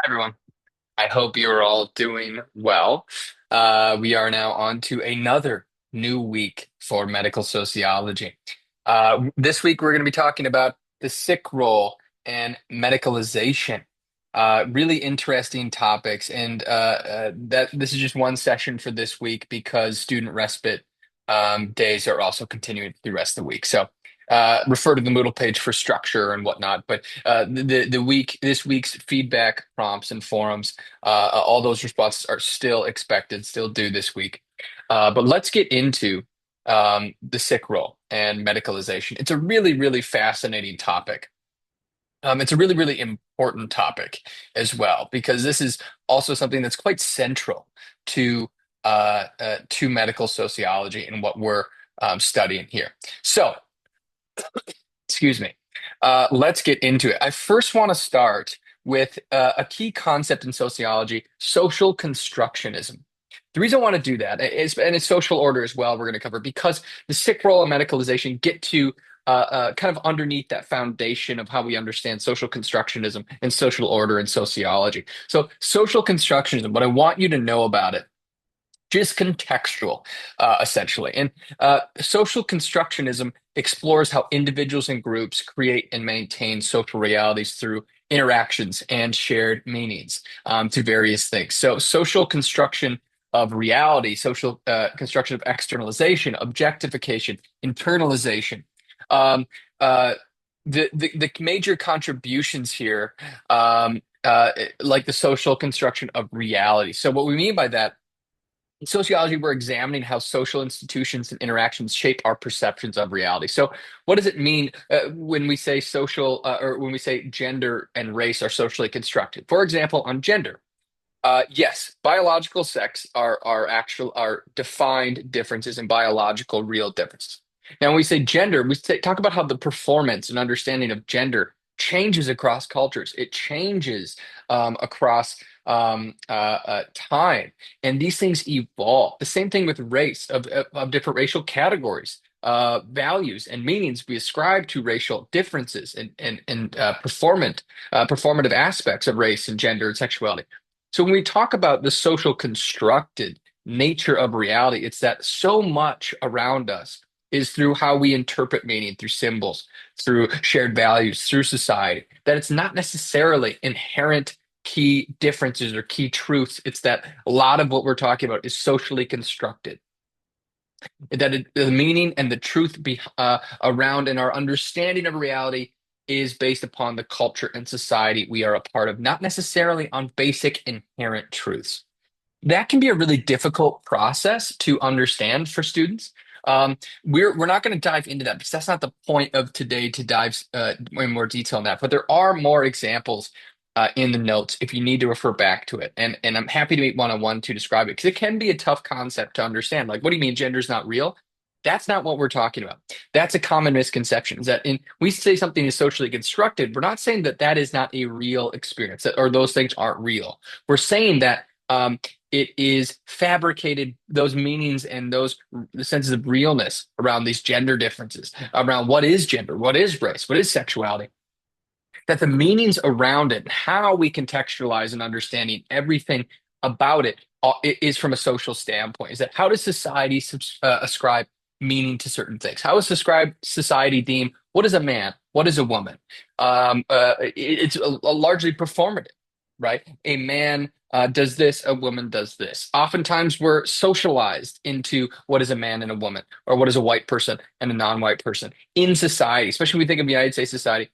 Everyone. I hope you're all doing well. We are now on to another new week for medical sociology. This week, we're going to be talking about the sick role and medicalization. Really interesting topics, and that this is just one session for this week because student respite days are also continuing through the rest of the week. So refer to the Moodle page for structure and whatnot. But this week's feedback prompts and forums, all those responses are still expected, still due this week. But let's get into the sick role and medicalization. It's a really, really fascinating topic. It's a really, really important topic as well, because this is also something that's quite central to to medical sociology and what we're studying here. So, excuse me. Let's get into it. I first want to start with a key concept in sociology, social constructionism. The reason I want to do that is, and it's social order as well, we're going to cover, because the sick role and medicalization get to kind of underneath that foundation of how we understand social constructionism and social order and sociology. So, social constructionism, what I want you to know about it, just contextual, essentially. And social constructionism explores how individuals and groups create and maintain social realities through interactions and shared meanings to various things. So, social construction of reality, social construction of externalization, objectification, internalization. Um, uh, the major contributions here, like the social construction of reality. So, what we mean by that in sociology, we're examining how social institutions and interactions shape our perceptions of reality. So, what does it mean when we say social or when we say gender and race are socially constructed? For example, on gender, yes, biological sex are defined differences and biological real differences. Now, when we say gender, talk about how the performance and understanding of gender changes across cultures. It changes across time, and these things evolve. The same thing with race of different racial categories. Values and meanings we ascribe to racial differences and performative aspects of race and gender and sexuality. So when we talk about the social constructed nature of reality, it's that so much around us is through how we interpret meaning, through symbols, through shared values, through society, that it's not necessarily inherent key differences or key truths. It's that a lot of what we're talking about is socially constructed. The meaning and the truth around and our understanding of reality is based upon the culture and society we are a part of, not necessarily on basic inherent truths. That can be a really difficult process to understand for students. We're not going to dive into that because that's not the point of today to dive in more detail on that. But there are more examples in the notes if you need to refer back to it. And I'm happy to meet one-on-one to describe it because it can be a tough concept to understand. Like, what do you mean gender is not real? That's not what we're talking about. That's a common misconception. Is that in we say something is socially constructed, we're not saying that that is not a real experience or those things aren't real. We're saying that it is fabricated, those meanings and those the senses of realness around these gender differences, around what is gender, what is race, what is sexuality, that the meanings around it, how we contextualize and understanding everything about it is from a social standpoint. Is that how does society ascribe meaning to certain things? How is society deem what is a man? What is a woman? It's a largely performative, right? A man does this, a woman does this. Oftentimes we're socialized into what is a man and a woman, or what is a white person and a non-white person in society, especially when we think of the United States society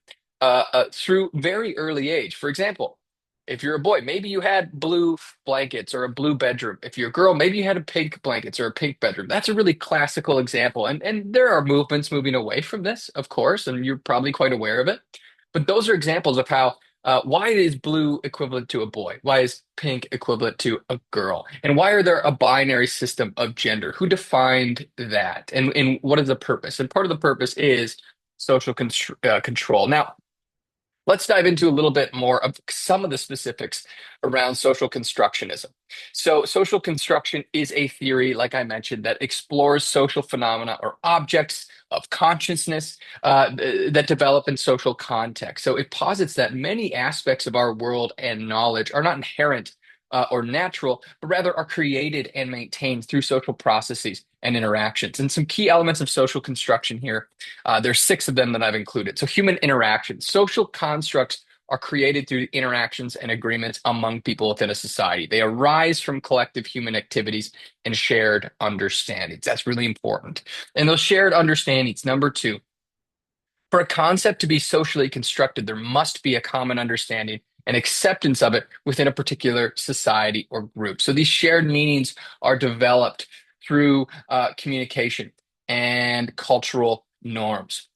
through very early age. For example, if you're a boy, maybe you had blue blankets or a blue bedroom. If you're a girl, maybe you had a pink blankets or a pink bedroom. That's a really classical example. And there are movements moving away from this, of course, and you're probably quite aware of it. But those are examples of how why is blue equivalent to a boy? Why is pink equivalent to a girl? And why are there a binary system of gender? Who defined that? And what is the purpose? And part of the purpose is social control. Now, let's dive into a little bit more of some of the specifics around social constructionism. So, social construction is a theory, like I mentioned, that explores social phenomena or objects of consciousness that develop in social context. So it posits that many aspects of our world and knowledge are not inherent or natural, but rather are created and maintained through social processes and interactions. And some key elements of social construction here, there's six of them that I've included. So human interaction, social constructs are created through interactions and agreements among people within a society. They arise from collective human activities and shared understandings. That's really important. And those shared understandings, number two, for a concept to be socially constructed, there must be a common understanding and acceptance of it within a particular society or group. So these shared meanings are developed through communication and cultural norms.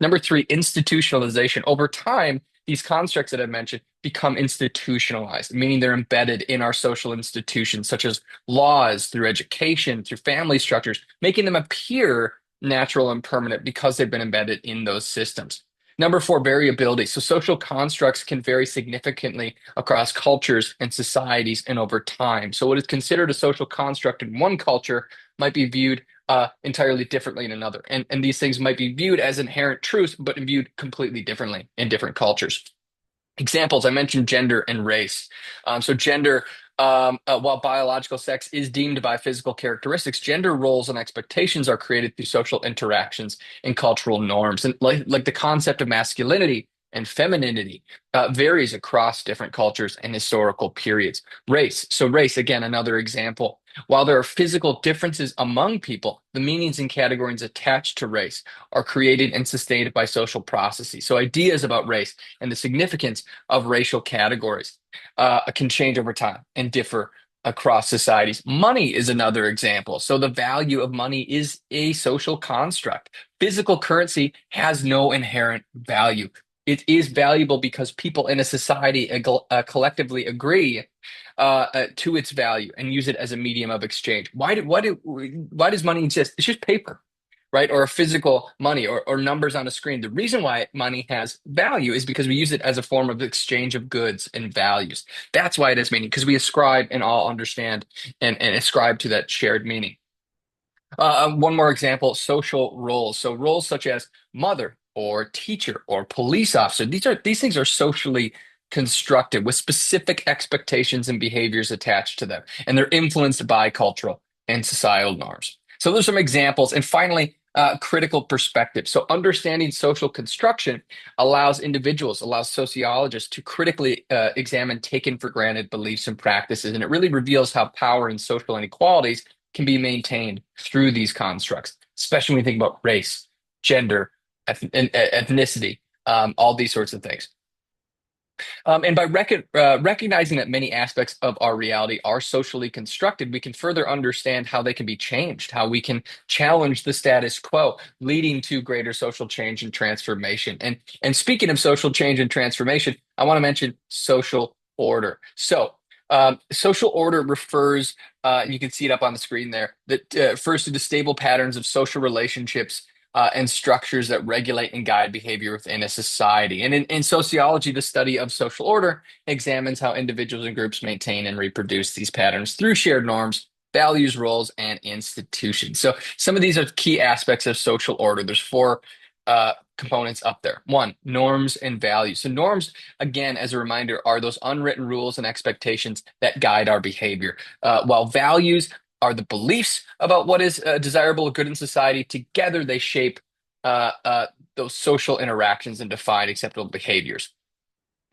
Number three, institutionalization. Over time, these constructs that I mentioned become institutionalized, meaning they're embedded in our social institutions, such as laws, through education, through family structures, making them appear natural and permanent because they've been embedded in those systems. Number four, variability. So social constructs can vary significantly across cultures and societies and over time. So what is considered a social construct in one culture might be viewed entirely differently in another. And these things might be viewed as inherent truths, but viewed completely differently in different cultures. Examples, I mentioned gender and race. So gender, while biological sex is deemed by physical characteristics, gender roles and expectations are created through social interactions and cultural norms. And like the concept of masculinity and femininity varies across different cultures and historical periods. Race. So race, again, another example. While there are physical differences among people, the meanings and categories attached to race are created and sustained by social processes. So ideas about race and the significance of racial categories can change over time and differ across societies. Money is another example. So the value of money is a social construct. Physical currency has no inherent value. It is valuable because people in a society collectively agree to its value and use it as a medium of exchange. Why does money exist? It's just paper, right? Or a physical money or numbers on a screen. The reason why money has value is because we use it as a form of exchange of goods and values. That's why it has meaning, because we ascribe and all understand and ascribe to that shared meaning. One more example, social roles. So roles such as mother or teacher or police officer, these things are socially constructed with specific expectations and behaviors attached to them, and they're influenced by cultural and societal norms. So those are some examples. And finally, critical perspective. So understanding social construction allows sociologists to critically examine taken for granted beliefs and practices, and it really reveals how power and social inequalities can be maintained through these constructs, especially when we think about race, gender, ethnicity, all these sorts of things. And by recognizing that many aspects of our reality are socially constructed, we can further understand how they can be changed, how we can challenge the status quo, leading to greater social change and transformation. And speaking of social change and transformation, I want to mention social order. So, social order refers, you can see it up on the screen there, that refers to the stable patterns of social relationships and structures that regulate and guide behavior within a society. And in sociology, the study of social order examines how individuals and groups maintain and reproduce these patterns through shared norms, values, roles, and institutions. So some of these are key aspects of social order. There's four components up there. One, norms and values. So norms, again, as a reminder, are those unwritten rules and expectations that guide our behavior, while values are the beliefs about what is desirable or good in society. Together, they shape those social interactions and define acceptable behaviors.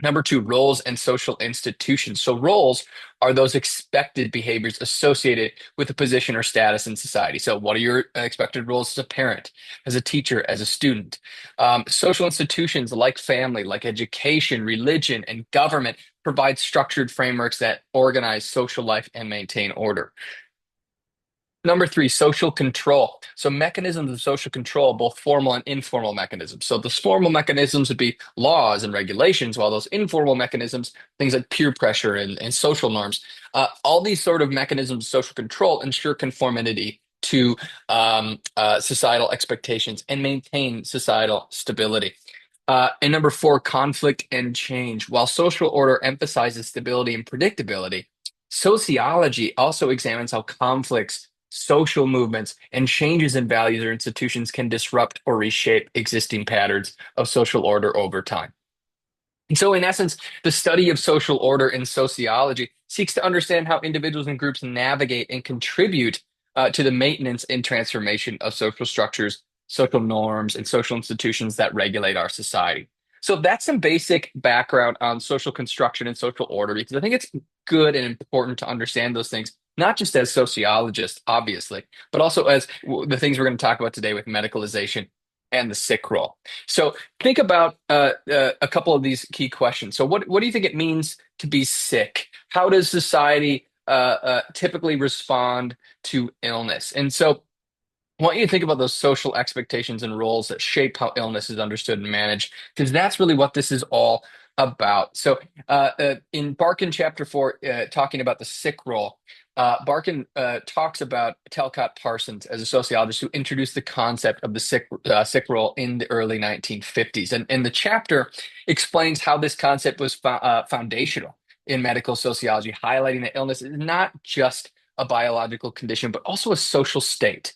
Number two, roles and social institutions. So roles are those expected behaviors associated with a position or status in society. So what are your expected roles as a parent, as a teacher, as a student? Social institutions like family, like education, religion, and government provide structured frameworks that organize social life and maintain order. Number three, social control. So mechanisms of social control, both formal and informal mechanisms. So the formal mechanisms would be laws and regulations, while those informal mechanisms, things like peer pressure and social norms, all these sort of mechanisms of social control ensure conformity to societal expectations and maintain societal stability. And number four, conflict and change. While social order emphasizes stability and predictability, sociology also examines how conflicts social movements, and changes in values or institutions can disrupt or reshape existing patterns of social order over time. And so, in essence, the study of social order in sociology seeks to understand how individuals and groups navigate and contribute to the maintenance and transformation of social structures, social norms, and social institutions that regulate our society. So, that's some basic background on social construction and social order, because I think it's good and important to understand those things, not just as sociologists, obviously, but also as the things we're going to talk about today with medicalization and the sick role. So, think about a couple of these key questions. So, what do you think it means to be sick? How does society typically respond to illness? And so, I want you to think about those social expectations and roles that shape how illness is understood and managed, because that's really what this is all about. So, in Barkin chapter 4, talking about the sick role, Barkin talks about Talcott Parsons as a sociologist who introduced the concept of the sick role in the early 1950s. And the chapter explains how this concept was foundational in medical sociology, highlighting that illness is not just a biological condition, but also a social state.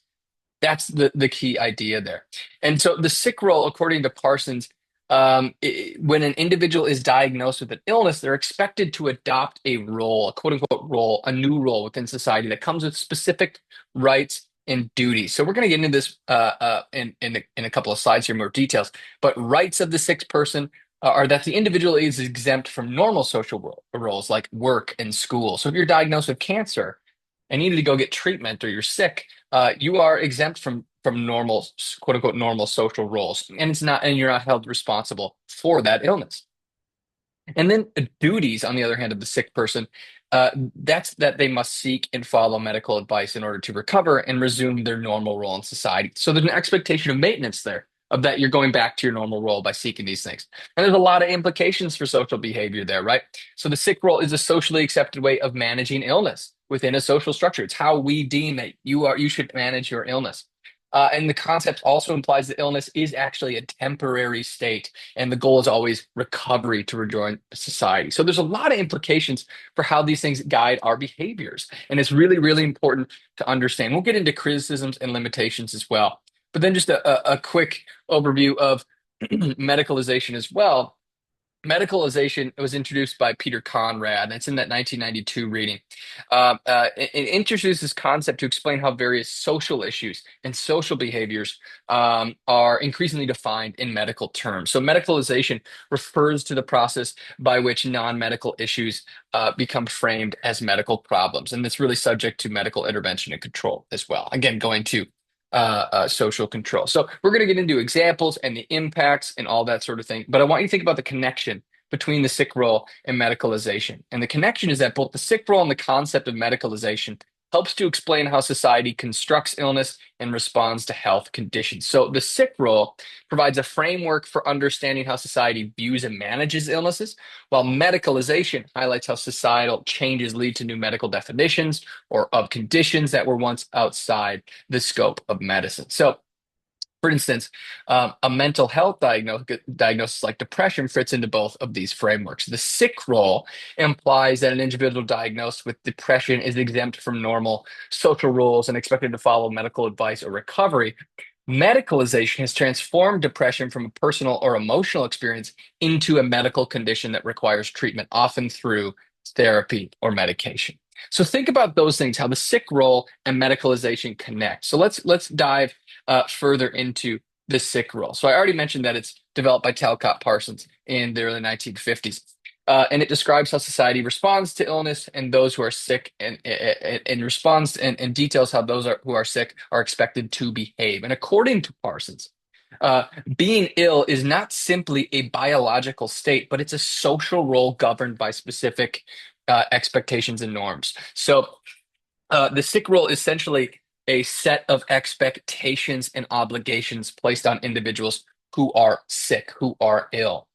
That's the key idea there. And so the sick role, according to Parsons, when an individual is diagnosed with an illness, they're expected to adopt a role, a quote unquote role, a new role within society that comes with specific rights and duties. So we're going to get into this in a couple of slides here, more details. But rights of the sick person are that the individual is exempt from normal social roles like work and school. So if you're diagnosed with cancer and you need to go get treatment or you're sick, you are exempt from normal, quote unquote, normal social roles, and you're not held responsible for that illness. And then duties, on the other hand, of the sick person, that's that they must seek and follow medical advice in order to recover and resume their normal role in society. So there's an expectation of maintenance there, of that you're going back to your normal role by seeking these things. And there's a lot of implications for social behavior there, right? So the sick role is a socially accepted way of managing illness within a social structure. It's how we deem that you should manage your illness. And the concept also implies that illness is actually a temporary state, and the goal is always recovery to rejoin society. So there's a lot of implications for how these things guide our behaviors, and it's really, really important to understand. We'll get into criticisms and limitations as well, but then just a quick overview of medicalization as well. Medicalization was introduced by Peter Conrad, and it's in that 1992 reading. It introduces this concept to explain how various social issues and social behaviors are increasingly defined in medical terms. So, medicalization refers to the process by which non-medical issues become framed as medical problems, and it's really subject to medical intervention and control as well. Again, going to social control. So we're going to get into examples and the impacts and all that sort of thing. But I want you to think about the connection between the sick role and medicalization. And the connection is that both the sick role and the concept of medicalization helps to explain how society constructs illness and responds to health conditions. So the sick role provides a framework for understanding how society views and manages illnesses, while medicalization highlights how societal changes lead to new medical definitions or of conditions that were once outside the scope of medicine. So, for instance, a mental health diagnosis like depression fits into both of these frameworks. The sick role implies that an individual diagnosed with depression is exempt from normal social rules and expected to follow medical advice or recovery. Medicalization has transformed depression from a personal or emotional experience into a medical condition that requires treatment, often through therapy or medication. So think about those things, how the sick role and medicalization connect. So let's dive further into the sick role. So I already mentioned that it's developed by Talcott Parsons in the early 1950s. And it describes how society responds to illness and those who are sick, and responds and details how who are sick are expected to behave. And according to Parsons, uh, being ill is not simply a biological state, but it's a social role governed by specific expectations and norms. So the sick role is essentially a set of expectations and obligations placed on individuals who are sick, who are ill.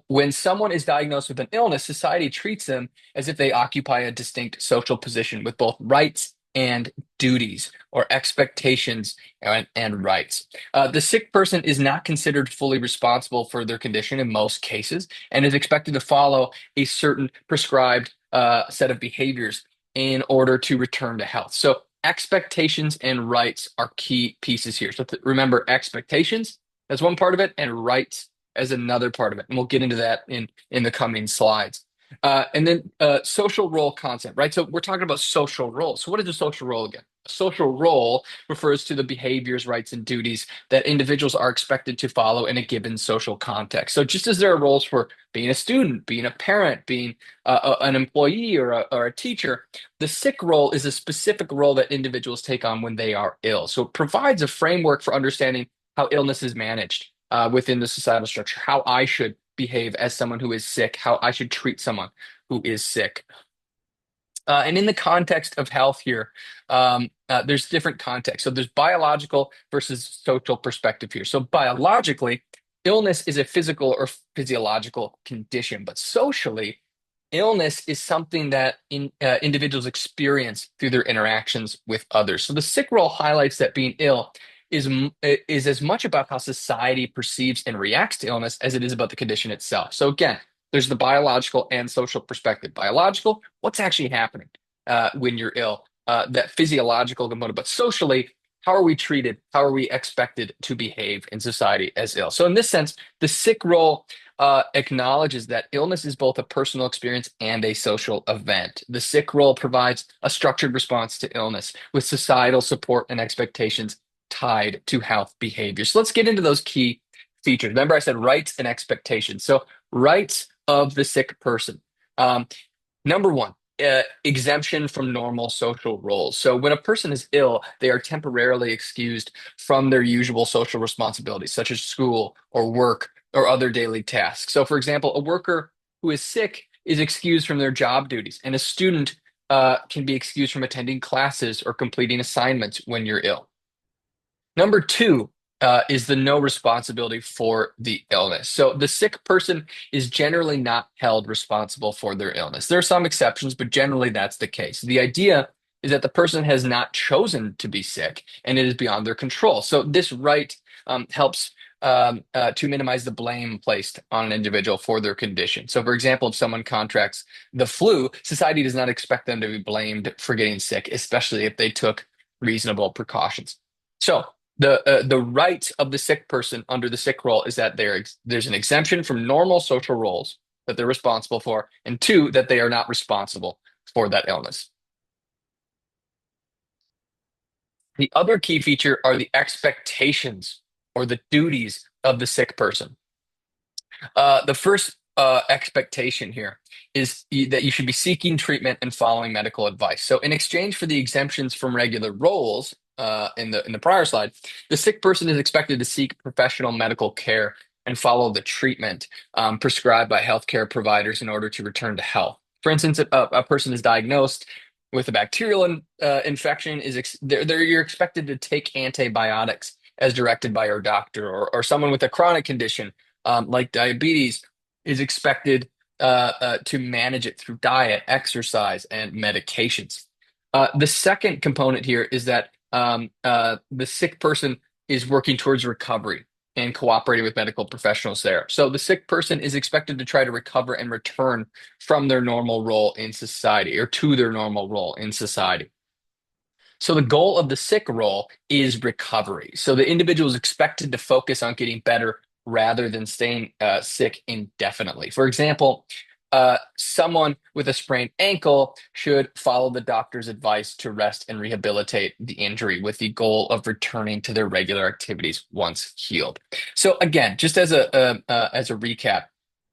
When someone is diagnosed with an illness, society treats them as if they occupy a distinct social position with both rights and duties, or expectations and rights. The sick person is not considered fully responsible for their condition in most cases and is expected to follow a certain prescribed set of behaviors in order to return to health. So expectations and rights are key pieces here. So remember, expectations as one part of it, and rights as another part of it. And we'll get into that in the coming slides. And then social role concept, right? So we're talking about social roles. So what is a social role again? A social role refers to the behaviors, rights, and duties that individuals are expected to follow in a given social context. So just as there are roles for being a student, being a parent, being an employee or a teacher, the sick role is a specific role that individuals take on when they are ill. So it provides a framework for understanding how illness is managed within the societal structure, how I should behave as someone who is sick, how I should treat someone who is sick. And in the context of health here, there's different contexts. So there's biological versus social perspective here. So biologically, illness is a physical or physiological condition, but socially, illness is something that individuals experience through their interactions with others. So the sick role highlights that being ill is as much about how society perceives and reacts to illness as it is about the condition itself. So again, there's the biological and social perspective. Biological, what's actually happening when you're ill? That physiological component, but socially, how are we treated? How are we expected to behave in society as ill? So in this sense, the sick role acknowledges that illness is both a personal experience and a social event. The sick role provides a structured response to illness with societal support and expectations tied to health behavior. So let's get into those key features. Remember, I said rights and expectations. So, rights of the sick person. Number one, exemption from normal social roles. So, when a person is ill, they are temporarily excused from their usual social responsibilities, such as school or work or other daily tasks. So, for example, a worker who is sick is excused from their job duties, and a student can be excused from attending classes or completing assignments when you're ill. Number two is the no responsibility for the illness. So the sick person is generally not held responsible for their illness. There are some exceptions, but generally that's the case. The idea is that the person has not chosen to be sick and it is beyond their control. So this right helps to minimize the blame placed on an individual for their condition. So, for example, if someone contracts the flu, society does not expect them to be blamed for getting sick, especially if they took reasonable precautions. So, the right of the sick person under the sick role is that there's an exemption from normal social roles that they're responsible for, and two, that they are not responsible for that illness. The other key feature are the expectations or the duties of the sick person. The first expectation here is that you should be seeking treatment and following medical advice. So, in exchange for the exemptions from regular roles in the prior slide, the sick person is expected to seek professional medical care and follow the treatment prescribed by healthcare providers in order to return to health. For instance, a person is diagnosed with a bacterial infection, you're expected to take antibiotics as directed by your doctor, or someone with a chronic condition like diabetes, is expected to manage it through diet, exercise, and medications. The second component here is that the sick person is working towards recovery and cooperating with medical professionals there. So the sick person is expected to try to recover and return from their normal role in society or to their normal role in society. So the goal of the sick role is recovery. So the individual is expected to focus on getting better rather than staying sick indefinitely. For example, someone with a sprained ankle should follow the doctor's advice to rest and rehabilitate the injury with the goal of returning to their regular activities once healed. So again, just as a recap,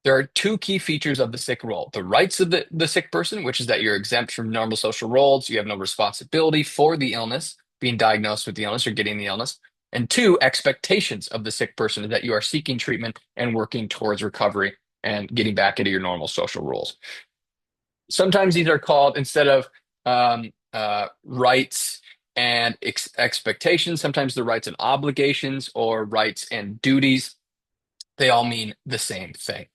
there are two key features of the sick role: the rights of the sick person, which is that you're exempt from normal social roles, you have no responsibility for the illness, being diagnosed with the illness or getting the illness. And two, expectations of the sick person is that you are seeking treatment and working towards recovery and getting back into your normal social roles. Sometimes these are called, instead of rights and expectations, sometimes the rights and obligations or rights and duties. They all mean the same thing.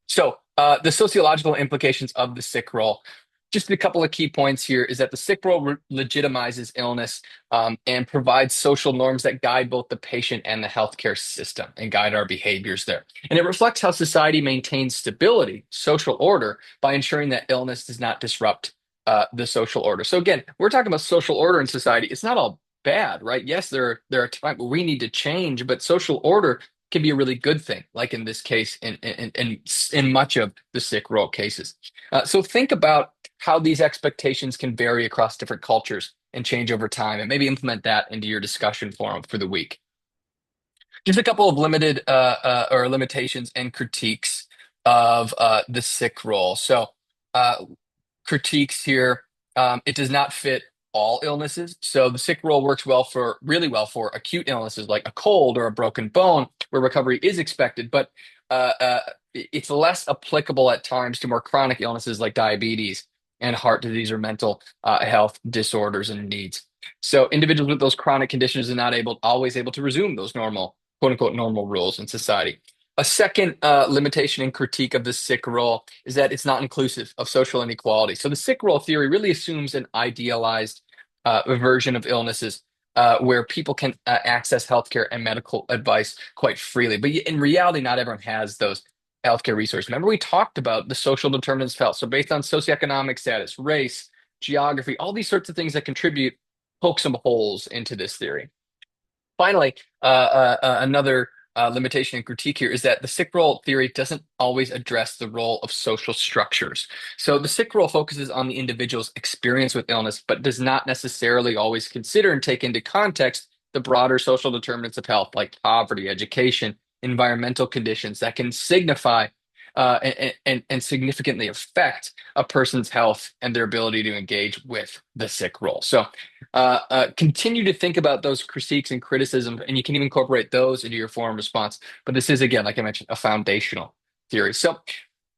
So, the sociological implications of the sick role. Just a couple of key points here is that the sick role legitimizes illness and provides social norms that guide both the patient and the healthcare system and guide our behaviors there. And it reflects how society maintains stability, social order, by ensuring that illness does not disrupt the social order. So again, we're talking about social order in society. It's not all bad, right? Yes, there are times where we need to change, but social order can be a really good thing, like in this case, in much of the sick role cases. So think about how these expectations can vary across different cultures and change over time, and maybe implement that into your discussion forum for the week. Just a couple of limited or limitations and critiques of the sick role. So, uh, critiques here. It does not fit all illnesses. So the sick role works really well for acute illnesses like a cold or a broken bone, where recovery is expected. But it's less applicable at times to more chronic illnesses like diabetes and heart disease or mental health disorders and needs. So individuals with those chronic conditions are not always able to resume those normal, quote unquote, normal roles in society. A second limitation and critique of the sick role is that it's not inclusive of social inequality. So the sick role theory really assumes an idealized version of illnesses where people can access healthcare and medical advice quite freely. But in reality, not everyone has those healthcare resources. Remember, we talked about the social determinants of health. So based on socioeconomic status, race, geography, all these sorts of things that contribute poke some holes into this theory. Finally, another limitation and critique here is that the sick role theory doesn't always address the role of social structures. So the sick role focuses on the individual's experience with illness, but does not necessarily always consider and take into context the broader social determinants of health, like poverty, education, environmental conditions that can signify and significantly affect a person's health and their ability to engage with the sick role. So continue to think about those critiques and criticisms, and you can even incorporate those into your forum response. But this is, again, like I mentioned, a foundational theory. So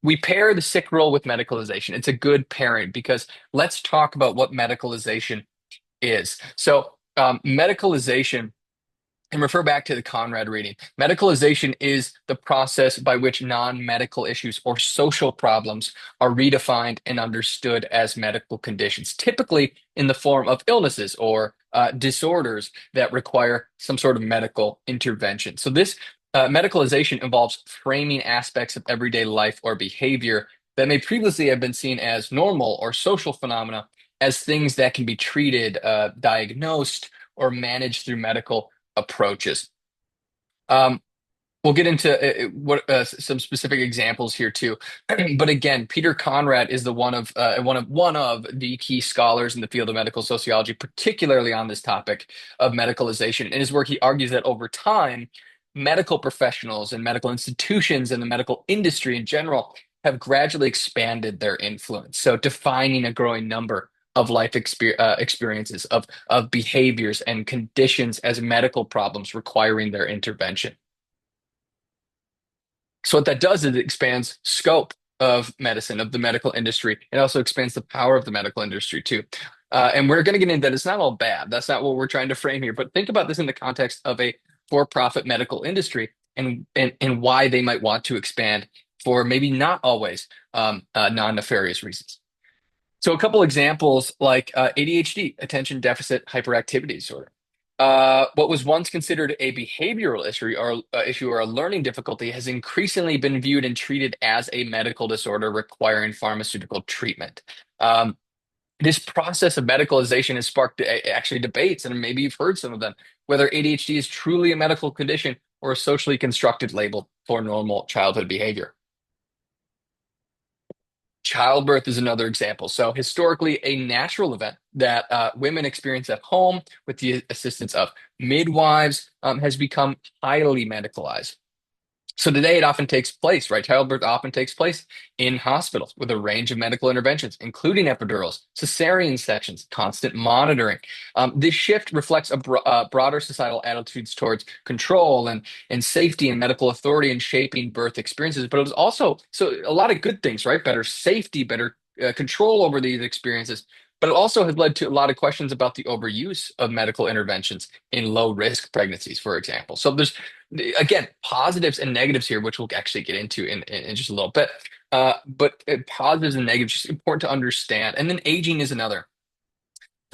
we pair the sick role with medicalization. It's a good pairing because let's talk about what medicalization is. So medicalization, and refer back to the Conrad reading. Medicalization is the process by which non-medical issues or social problems are redefined and understood as medical conditions, typically in the form of illnesses or disorders that require some sort of medical intervention. So this medicalization involves framing aspects of everyday life or behavior that may previously have been seen as normal or social phenomena as things that can be treated, diagnosed, or managed through medical approaches. Um, we'll get into some specific examples here too. But again, Peter Conrad is the one of the key scholars in the field of medical sociology, particularly on this topic of medicalization. In his work, he argues that over time, medical professionals and medical institutions and the medical industry in general have gradually expanded their influence. So defining a growing number of experiences of behaviors and conditions as medical problems requiring their intervention. So what that does is it expands scope of medicine, of the medical industry. It also expands the power of the medical industry too. And we're going to get into that. It's not all bad. That's not what we're trying to frame here. But think about this in the context of a for-profit medical industry and why they might want to expand for maybe not always non-nefarious reasons. So a couple examples like ADHD, attention deficit hyperactivity disorder. What was once considered a behavioral issue or a learning difficulty has increasingly been viewed and treated as a medical disorder requiring pharmaceutical treatment. Um, this process of medicalization has sparked actually debates, and maybe you've heard some of them, whether ADHD is truly a medical condition or a socially constructed label for normal childhood behavior. Childbirth is another example. So, historically, a natural event that women experience at home with the assistance of midwives has become highly medicalized. So today it often takes place, right? Childbirth often takes place in hospitals with a range of medical interventions, including epidurals, cesarean sections, constant monitoring. This shift reflects broader societal attitudes towards control and safety and medical authority in shaping birth experiences. But it was also so a lot of good things, right? Better safety, better control over these experiences. But it also has led to a lot of questions about the overuse of medical interventions in low risk pregnancies, for example. So there's again, positives and negatives here, which we'll actually get into in just a little bit. But positives and negatives, just important to understand. And then aging is another.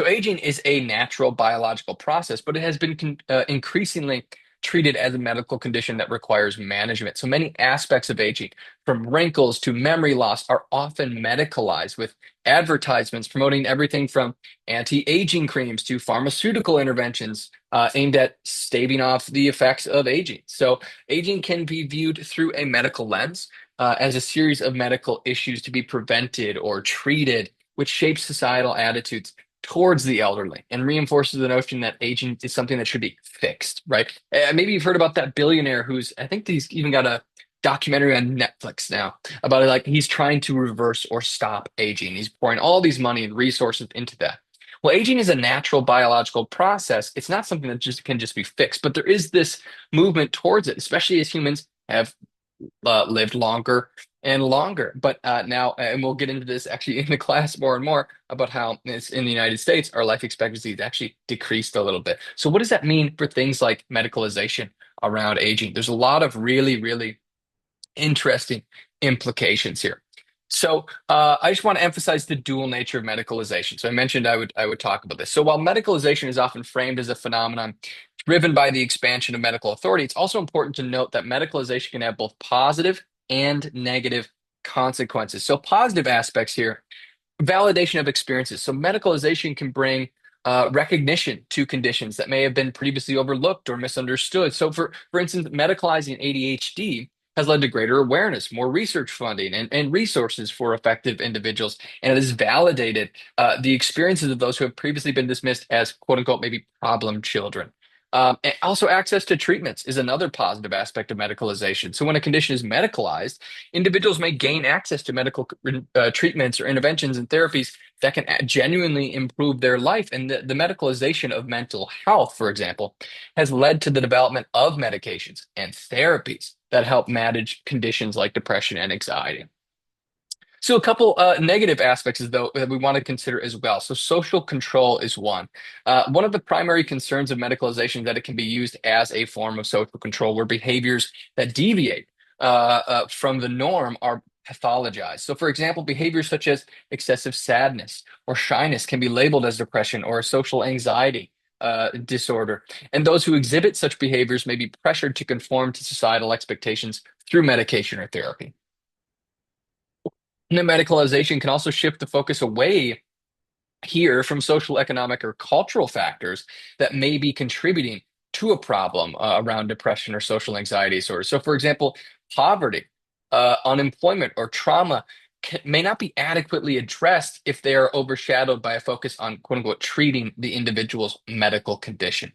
So aging is a natural biological process, but it has been increasingly treated as a medical condition that requires management. So many aspects of aging, from wrinkles to memory loss, are often medicalized with advertisements promoting everything from anti-aging creams to pharmaceutical interventions aimed at staving off the effects of aging. So aging can be viewed through a medical lens as a series of medical issues to be prevented or treated, which shapes societal attitudes towards the elderly and reinforces the notion that aging is something that should be fixed, right? Maybe you've heard about that billionaire who's, I think he's even got a documentary on Netflix now about it, like he's trying to reverse or stop aging. He's pouring all these money and resources into that. Well, aging is a natural biological process. It's not something that just can just be fixed, but there is this movement towards it, especially as humans have lived longer and longer. But now, and we'll get into this actually in the class more and more about how it's in the United States, our life expectancy has actually decreased a little bit. So, what does that mean for things like medicalization around aging? There's a lot of really, really interesting implications here. So I just want to emphasize the dual nature of medicalization. So I mentioned I would talk about this. So while medicalization is often framed as a phenomenon driven by the expansion of medical authority, it's also important to note that medicalization can have both positive and negative consequences. So positive aspects here, validation of experiences. So medicalization can bring recognition to conditions that may have been previously overlooked or misunderstood. So, for instance, medicalizing ADHD has led to greater awareness, more research funding, and resources for effective individuals. And it has validated the experiences of those who have previously been dismissed as quote unquote maybe problem children. And also, access to treatments is another positive aspect of medicalization. So, when a condition is medicalized, individuals may gain access to medical treatments or interventions and therapies that can genuinely improve their life. And the medicalization of mental health, for example, has led to the development of medications and therapies that help manage conditions like depression and anxiety. So a couple negative aspects is though that we want to consider as well. So social control is one. One of the primary concerns of medicalization is that it can be used as a form of social control where behaviors that deviate from the norm are pathologized. So for example, behaviors such as excessive sadness or shyness can be labeled as depression or a social anxiety disorder. And those who exhibit such behaviors may be pressured to conform to societal expectations through medication or therapy. And then medicalization can also shift the focus away here from social, economic, or cultural factors that may be contributing to a problem around depression or social anxiety disorders. So, for example, poverty, unemployment, or trauma may not be adequately addressed if they are overshadowed by a focus on quote unquote treating the individual's medical condition.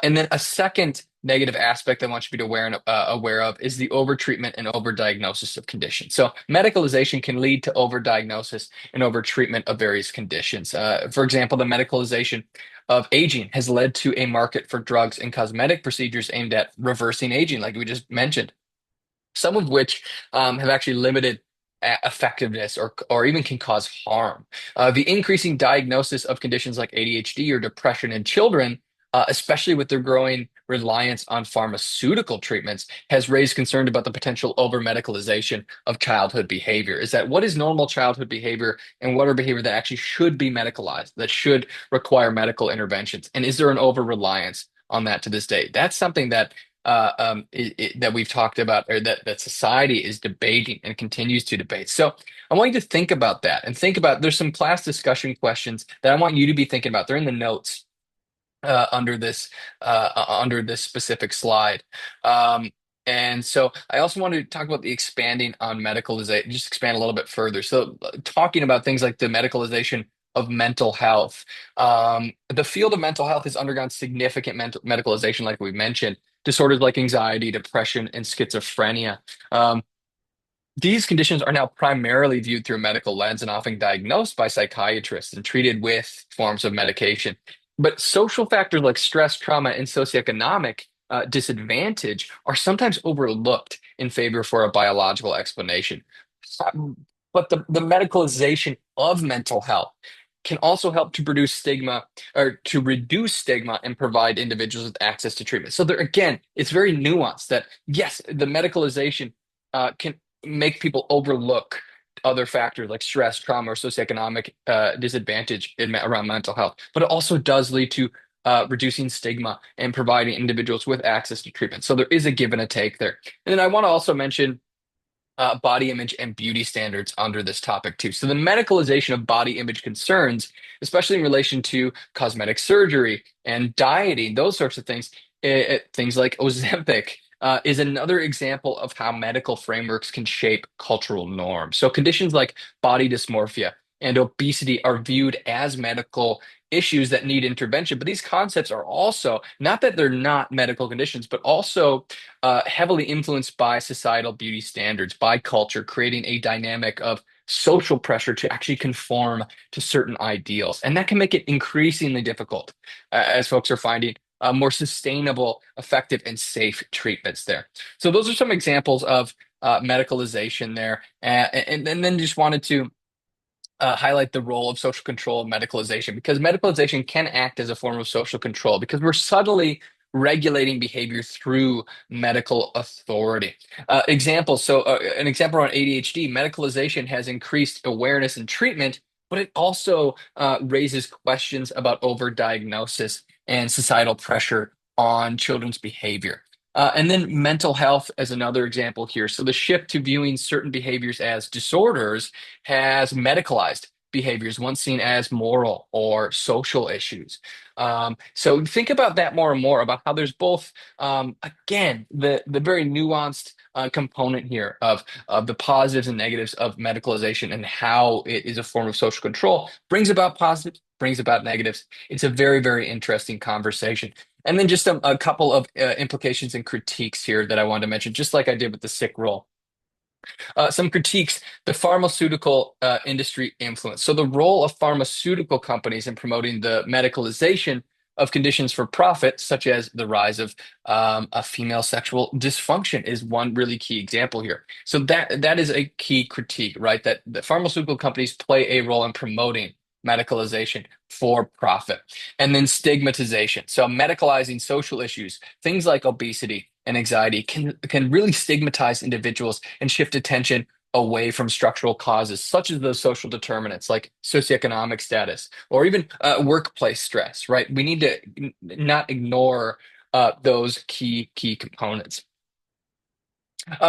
And then a second negative aspect I want you to be aware of is the overtreatment and overdiagnosis of conditions. So medicalization can lead to overdiagnosis and overtreatment of various conditions. For example, the medicalization of aging has led to a market for drugs and cosmetic procedures aimed at reversing aging, like we just mentioned, some of which have actually limited effectiveness or even can cause harm. The increasing diagnosis of conditions like ADHD or depression in children, especially with their growing reliance on pharmaceutical treatments, has raised concern about the potential over medicalization of childhood behavior. Is that what is normal childhood behavior and what are behavior that actually should be medicalized, that should require medical interventions? And is there an over reliance on that to this day? That's something that that we've talked about or that society is debating and continues to debate. So I want you to think about that and think about there's some class discussion questions that I want you to be thinking about. They're in the notes under this specific slide. And so I also wanted to talk about the expanding on medicalization, just expand a little bit further. So talking about things like the medicalization of mental health. The field of mental health has undergone significant medicalization, like we mentioned, disorders like anxiety, depression, and schizophrenia. Um, these conditions are now primarily viewed through a medical lens and often diagnosed by psychiatrists and treated with forms of medication. But social factors like stress, trauma, and socioeconomic disadvantage are sometimes overlooked in favor for a biological explanation. But the medicalization of mental health can also help to produce stigma or to reduce stigma and provide individuals with access to treatment. So there again, it's very nuanced that yes, the medicalization can make people overlook other factors like stress, trauma, or socioeconomic disadvantage around mental health, but it also does lead to reducing stigma and providing individuals with access to treatment. So there is a give and a take there. And then I want to also mention body image and beauty standards under this topic too. So the medicalization of body image concerns, especially in relation to cosmetic surgery and dieting, those sorts of things, things like Ozempic, is another example of how medical frameworks can shape cultural norms. So conditions like body dysmorphia and obesity are viewed as medical issues that need intervention. But these concepts are also, not that they're not medical conditions, but also heavily influenced by societal beauty standards, by culture, creating a dynamic of social pressure to actually conform to certain ideals. And that can make it increasingly difficult, as folks are finding more sustainable, effective, and safe treatments there. So those are some examples of medicalization there. And then just wanted to highlight the role of social control and medicalization because medicalization can act as a form of social control because we're subtly regulating behavior through medical authority. An example on ADHD, medicalization has increased awareness and treatment, but it also raises questions about overdiagnosis and societal pressure on children's behavior. And then mental health as another example here. So the shift to viewing certain behaviors as disorders has medicalized behaviors once seen as moral or social issues. So think about that more and more about how there's both, again, the very nuanced component here of the positives and negatives of medicalization and how it is a form of social control brings about positives, brings about negatives. It's a very, very interesting conversation. And then just a couple of implications and critiques here that I wanted to mention, just like I did with the sick role. Some critiques, the pharmaceutical industry influence. So the role of pharmaceutical companies in promoting the medicalization of conditions for profit, such as the rise of a female sexual dysfunction, is one really key example here. So that is a key critique, right? That the pharmaceutical companies play a role in promoting medicalization for profit. And then stigmatization. So medicalizing social issues, things like obesity and anxiety can really stigmatize individuals and shift attention away from structural causes, such as those social determinants like socioeconomic status or even workplace stress, right? We need to not ignore those key components.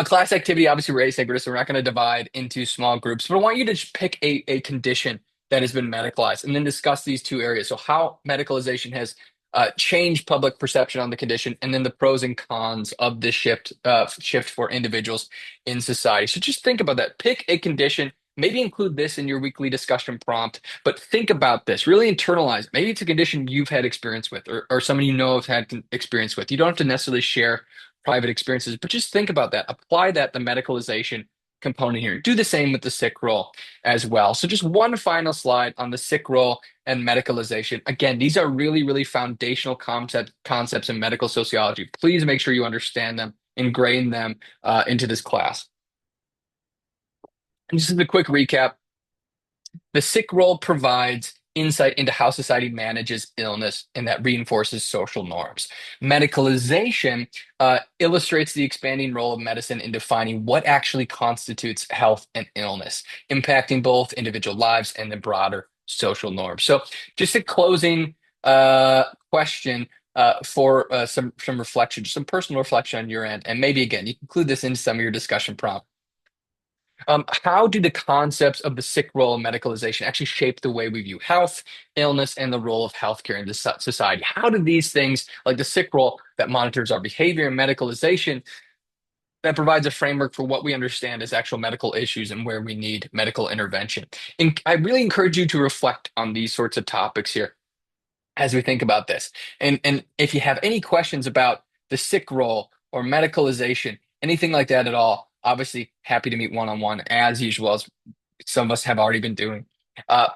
Class activity, obviously, we're asynchronous, so we're not going to divide into small groups, but I want you to just pick a condition that has been medicalized and then discuss these two areas. So, how medicalization has changed public perception on the condition, and then the pros and cons of this shift for individuals in society. So, just think about that. Pick a condition. Maybe include this in your weekly discussion prompt, but think about this. Really internalize it. Maybe it's a condition you've had experience with, or someone you know have had experience with. You don't have to necessarily share private experiences, but just think about that. Apply that, the medicalization component here. Do the same with the sick role as well. So just one final slide on the sick role and medicalization. Again, these are really, really foundational concepts in medical sociology. Please make sure you understand them, ingrain them into this class. And just as a quick recap, the sick role provides insight into how society manages illness and that reinforces social norms. Medicalization illustrates the expanding role of medicine in defining what actually constitutes health and illness, impacting both individual lives and the broader social norms. So, just a closing question for some reflection, some personal reflection on your end, and maybe again, you can include this into some of your discussion prompt. How do the concepts of the sick role and medicalization actually shape the way we view health, illness, and the role of healthcare in this society? How do these things, like the sick role that monitors our behavior and medicalization, that provides a framework for what we understand as actual medical issues and where we need medical intervention? And I really encourage you to reflect on these sorts of topics here as we think about this. And if you have any questions about the sick role or medicalization, anything like that at all, obviously happy to meet one-on-one as usual, as some of us have already been doing.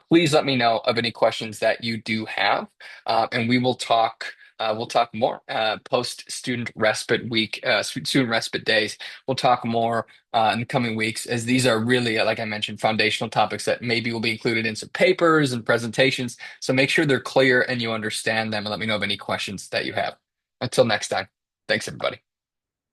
Please let me know of any questions that you do have, and we will talk. We'll talk more post student respite week, student respite days. We'll talk more in the coming weeks, as these are really, like I mentioned, foundational topics that maybe will be included in some papers and presentations. So make sure they're clear and you understand them, and let me know of any questions that you have. Until next time, thanks everybody.